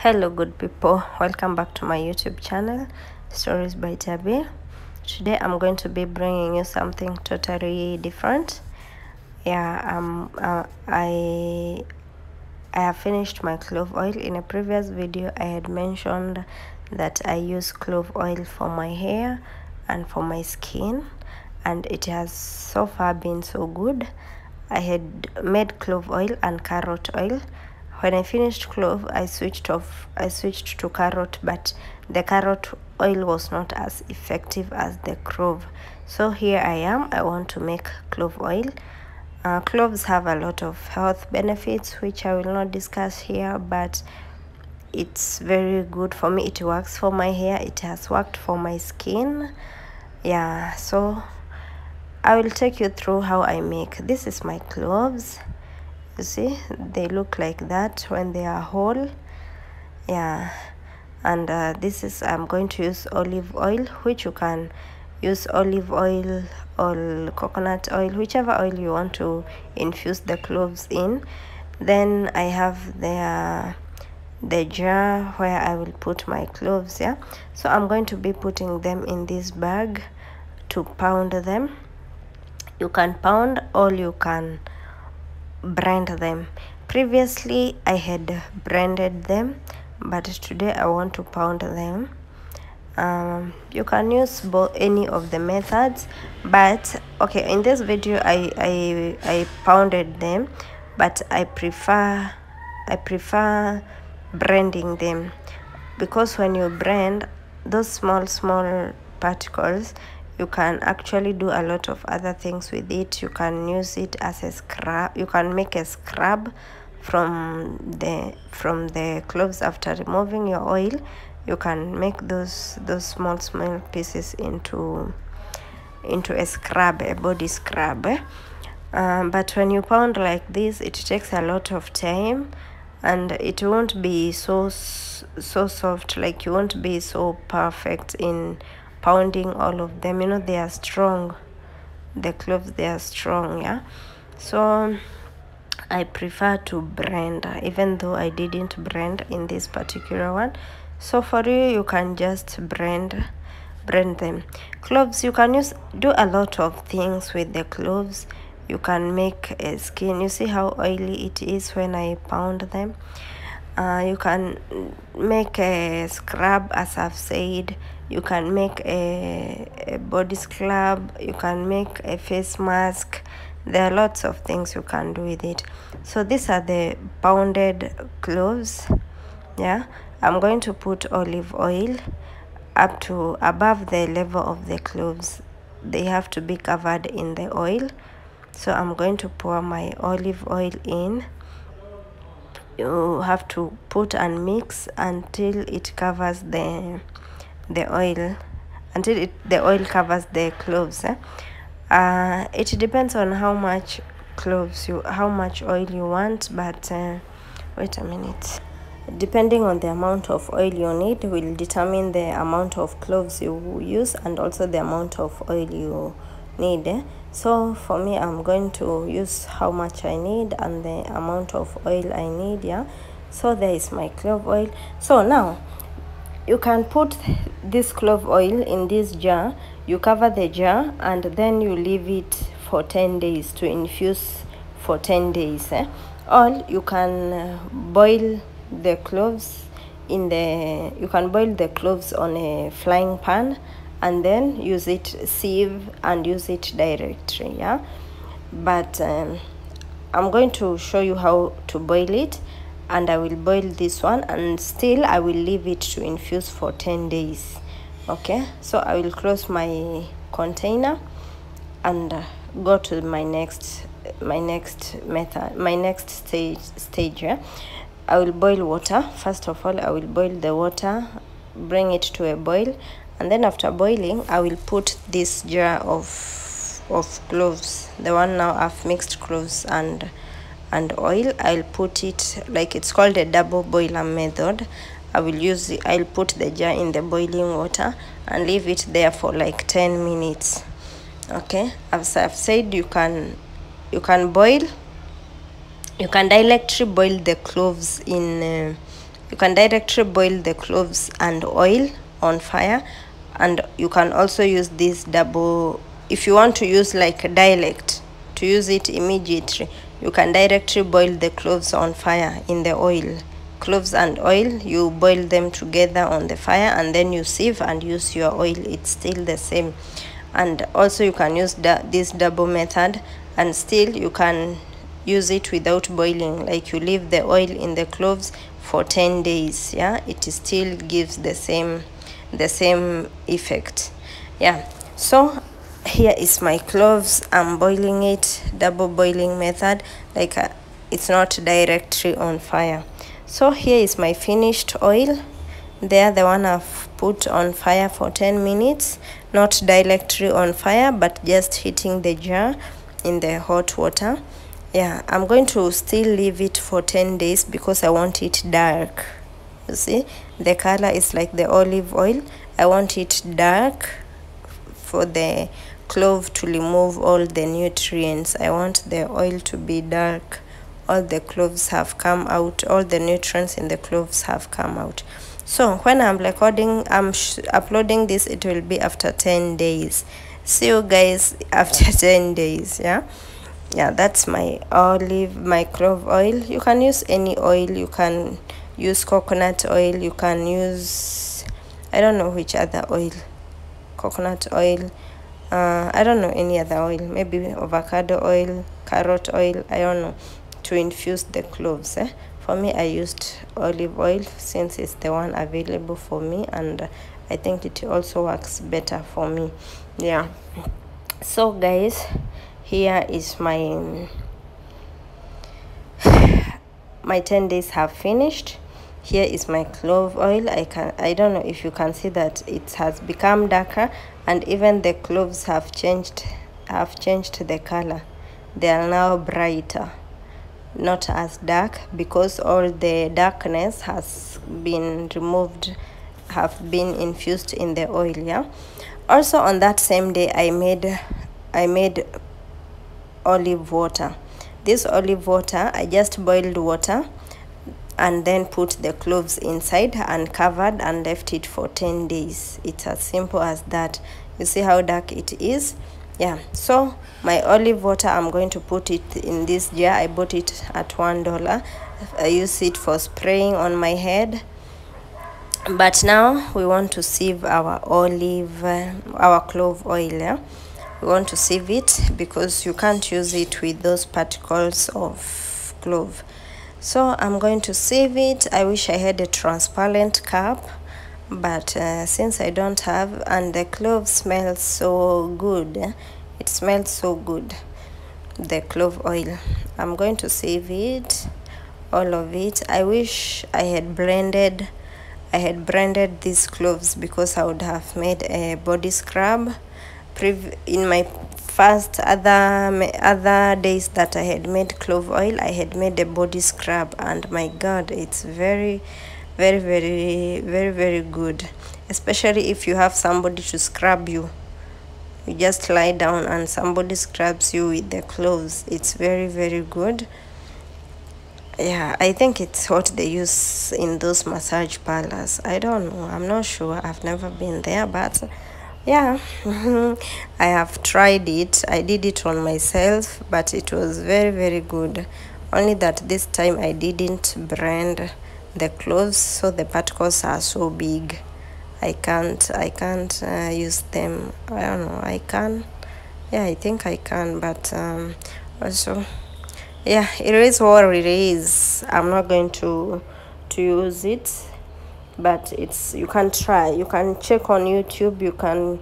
Hello good people, welcome back to my YouTube channel Stories by Tabby. Today I'm going to be bringing you something totally different. I have finished my clove oil. In a previous video I had mentioned that I use clove oil for my hair and for my skin, and it has so far been so good. I had made clove oil and carrot oil. When I finished clove, I switched to carrot, but the carrot oil was not as effective as the clove. So here I am, I want to make clove oil. Cloves have a lot of health benefits which I will not discuss here, but it's very good for me. It works for my hair, it has worked for my skin. So I will take you through how I make. This is my cloves. You see, they look like that when they are whole. And this is, I'm going to use olive oil, which you can use olive oil or coconut oil, whichever oil you want to infuse the cloves in. Then I have the jar where I will put my cloves. So I'm going to be putting them in this bag to pound them. You can pound or you can blend them. Previously I had blended them, but today I want to pound them. You can use any of the methods, but okay, in this video I pounded them, but I prefer blending them, because when you blend those small particles, you can actually do a lot of other things with it. You can use it as a scrub. You can make a scrub from the cloves. After removing your oil, you can make those small pieces into a scrub, a body scrub. But when you pound like this, it takes a lot of time, and it won't be so soft. Like, you won't be so perfect in pounding all of them. You know, they are strong, the cloves, they are strong. So I prefer to blend, even though I didn't blend in this particular one. So for you, you can just blend them. Cloves, you can do a lot of things with the cloves. You can make a skin. You see how oily it is when I pound them. You can make a scrub, as I've said. You can make a body scrub. You can make a face mask. There are lots of things you can do with it. So these are the pounded cloves. I'm going to put olive oil up to above the level of the cloves. They have to be covered in the oil. So I'm going to pour my olive oil in. You have to put and mix until it covers the oil, until the oil covers the cloves. It depends on how much how much oil you want, but wait a minute. Depending on the amount of oil you need will determine the amount of cloves you use, and also the amount of oil you need. So for me, I'm going to use how much I need and the amount of oil I need. So there is my clove oil. So now you can put this clove oil in this jar. You cover the jar and then you leave it for 10 days to infuse for 10 days. Or you can boil the cloves you can boil the cloves on a frying pan, and then use it, sieve and use it directly. But I'm going to show you how to boil it, and I will boil this one, and still I will leave it to infuse for 10 days. Okay, so I will close my container and go to my next method, my next stage. I will boil water. First of all, I will boil the water, bring it to a boil, and then after boiling, I will put this jar of cloves, the one now I've mixed cloves and oil. I'll put it, like, it's called a double boiler method. I'll put the jar in the boiling water and leave it there for like 10 minutes. Okay, as I've said, you can boil, you can directly boil the cloves in You can directly boil the cloves and oil on fire, and you can also use this double. If you want to use like a dialect, to use it immediately, you can directly boil the cloves on fire in the oil. Cloves and oil, you boil them together on the fire, and then you sieve and use your oil. It's still the same. And also you can use this double method, and still you can use it without boiling, like you leave the oil in the cloves for 10 days. Yeah, it still gives the same effect. Yeah, so here is my cloves. I'm boiling it, double boiling method, like it's not directly on fire. So here is my finished oil. There, the one I've put on fire for 10 minutes, not directly on fire, but just heating the jar in the hot water. Yeah, I'm going to still leave it for 10 days because I want it dark. You see, the color is like the olive oil. I want it dark for the clove to remove all the nutrients. I want the oil to be dark. All the cloves have come out, all the nutrients in the cloves have come out. So when I'm recording, I'm uploading this, it will be after 10 days. See you guys after 10 days. Yeah, that's my clove oil. You can use any oil. You can use coconut oil, you can use, I don't know which other oil, coconut oil, I don't know any other oil, maybe avocado oil, carrot oil, I don't know, to infuse the cloves. For me, I used olive oil since it's the one available for me, and I think it also works better for me. Yeah, so guys, here is my 10 days have finished. Here is my clove oil. I don't know if you can see that it has become darker, and even the cloves have changed the color. They are now brighter, not as dark, because all the darkness has been removed, have been infused in the oil. Yeah, also on that same day I made olive water. This olive water, I just boiled water and then put the cloves inside and covered and left it for 10 days. It's as simple as that. You see how dark it is? Yeah, so my olive water, I'm going to put it in this jar. I bought it at $1. I use it for spraying on my head. But now we want to sieve our clove oil. Yeah? We want to sieve it because you can't use it with those particles of clove. So I'm going to sieve it. I wish I had a transparent cup, but since I don't have, and the clove smells so good. It smells so good, the clove oil. I'm going to sieve it, all of it. I wish I had blended these cloves, because I would have made a body scrub. In my first other days that I had made clove oil, I had made a body scrub, and my god, it's very good, especially if you have somebody to scrub you. You just lie down and somebody scrubs you with the cloves. It's very good. Yeah, I think it's what they use in those massage parlors. I don't know, I'm not sure, I've never been there, but yeah, I have tried it. I did it on myself, but it was very good. Only that this time I didn't brand the cloves, so the particles are so big. I can't use them. I don't know, I can. Yeah, I think I can, but also, yeah, it is what it is. I'm not going to use it, but you can try. You can check on YouTube. You can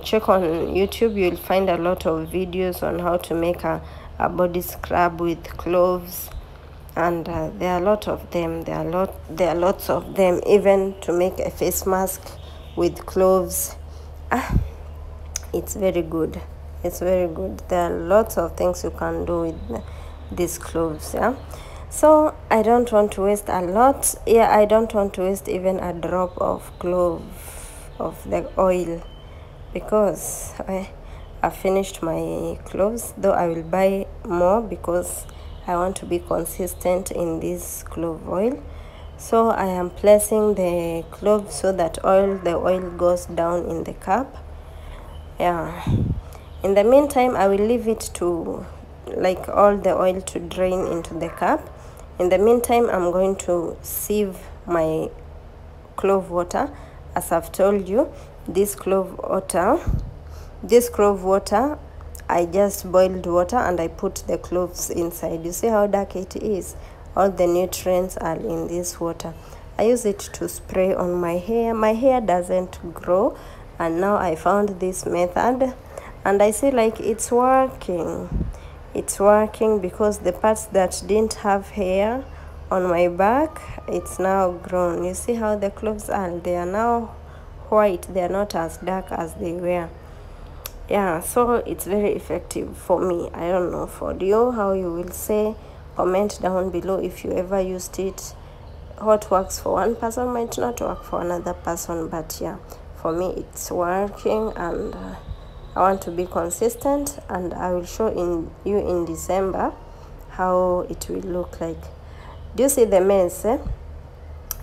check on YouTube. You'll find a lot of videos on how to make a body scrub with cloves, and there are a lot of them. There are lots of them, even to make a face mask with cloves. It's very good. It's very good. There are lots of things you can do with these cloves. Yeah, so I don't want to waste a lot. Yeah, I don't want to waste even a drop of clove of the oil, because I finished my cloves, though I will buy more because I want to be consistent in this clove oil. So I am placing the clove so that the oil goes down in the cup. Yeah, in the meantime I will leave it to like all the oil to drain into the cup. In the meantime, I'm going to sieve my clove water. As I've told you, this clove water, I just boiled water and I put the cloves inside. You see how dark it is? All the nutrients are in this water. I use it to spray on my hair. My hair doesn't grow, and now I found this method and I see like it's working. It's working because the parts that didn't have hair on my back, it's now grown. You see how the cloves are? They are now white. They are not as dark as they were. Yeah, so it's very effective for me. I don't know for you how you will say. Comment down below if you ever used it. What works for one person might not work for another person, but yeah, for me it's working, and I want to be consistent, and I will show you in December how it will look like. Do you see the mess?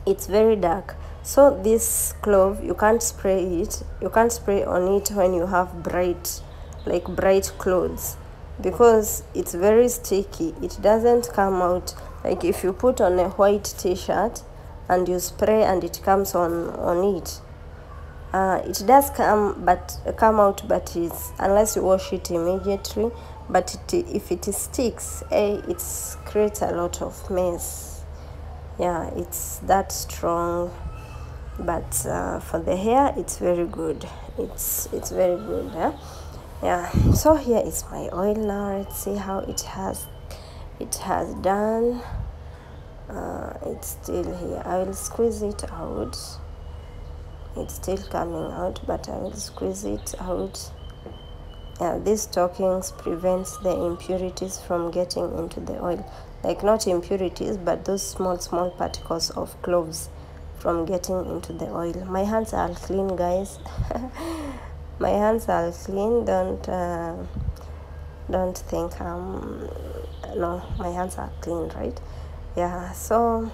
It's very dark. So this clove, you can't spray it. You can't spray on it when you have bright clothes, because it's very sticky. It doesn't come out. Like if you put on a white t-shirt and you spray and it comes on it, it does come out, but it's unless you wash it immediately. But if it sticks, it creates a lot of mess. Yeah, it's that strong. But for the hair, it's very good. It's very good. Yeah. So here is my oil now. Let's see how it has done. It's still here. I will squeeze it out. It's still coming out, but I will squeeze it out. Yeah, these stockings prevents the impurities from getting into the oil. Like not impurities, but those small particles of cloves from getting into the oil. My hands are clean, guys. My hands are clean. Don't think no, my hands are clean, right? Yeah, so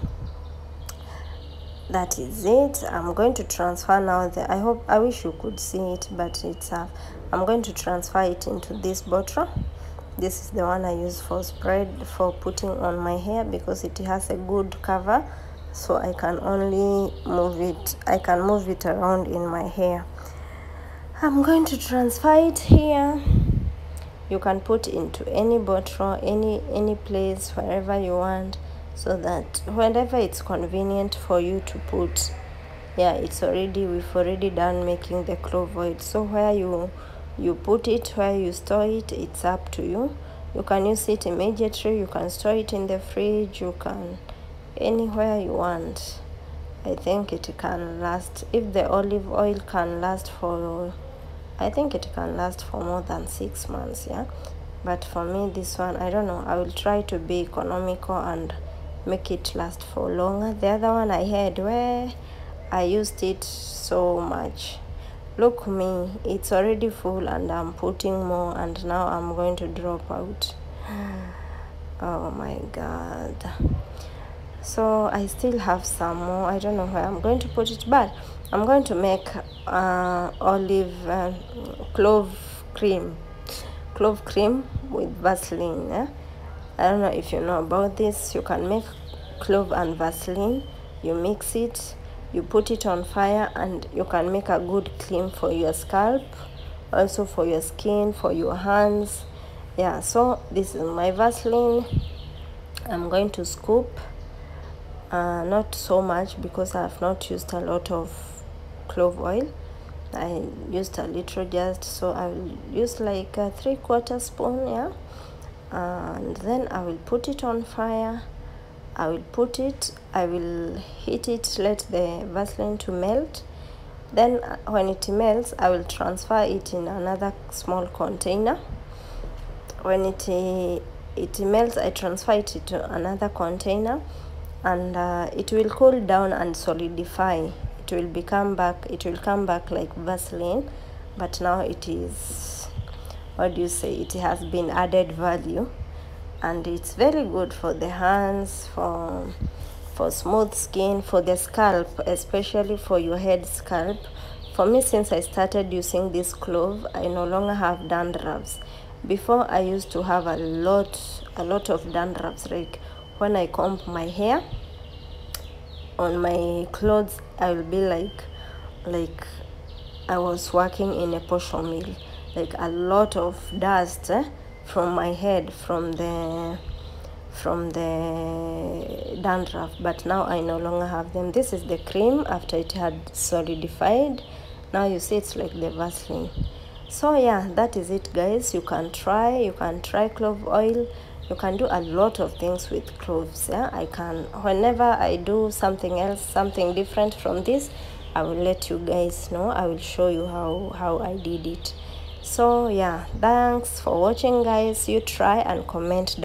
that is it. I'm going to transfer now I wish you could see it, but it's I'm going to transfer it into this bottle. This is the one I use for putting on my hair, because it has a good cover, so I can only move it around in my hair. I'm going to transfer it here. You can put into any bottle, any place, wherever you want, so that whenever it's convenient for you to put. Yeah, we've already done making the clove oil. So where you put it, where you store it, it's up to you. You can use it immediately, you can store it in the fridge, you can anywhere you want. I think it can last. If the olive oil can last for, I think it can last for more than 6 months. Yeah, but for me, this one, I don't know. I will try to be economical and make it last for longer. The other one I had, where I used it so much. Look me, it's already full and I'm putting more, and now I'm going to drop out. Oh my god. So I still have some more. I don't know where I'm going to put it, but I'm going to make clove cream with Vaseline. I don't know if you know about this. You can make clove and Vaseline. You mix it, you put it on fire, and you can make a good cream for your scalp, also for your skin, for your hands. Yeah, so this is my Vaseline. I'm going to scoop, not so much, because I have not used a lot of clove oil. I used a little just, so I will use like a 3/4 spoon. Yeah, and then I will put it on fire. I will heat it, let the Vaseline to melt. Then when it melts, I will transfer it in another small container. When it melts, I transfer it into another container, and it will cool down and solidify. It will come back like Vaseline, but now it is, what do you say, it has been added value, and it's very good for the hands, for for smooth skin, for the scalp, especially for your head scalp. For me, since I started using this clove, I no longer have dandruffs. Before, I used to have a lot of dandruffs. Like when I comb my hair on my clothes, I will be like I was working in a posho mill. Like a lot of dust from my head, from the dandruff. But now I no longer have them. This is the cream after it had solidified. Now you see it's like the Vaseline. So yeah, that is it, guys. You can try clove oil. You can do a lot of things with cloves. Yeah, I can, whenever I do something else, something different from this, I will let you guys know. I will show you how I did it. So yeah, thanks for watching, guys. You try and comment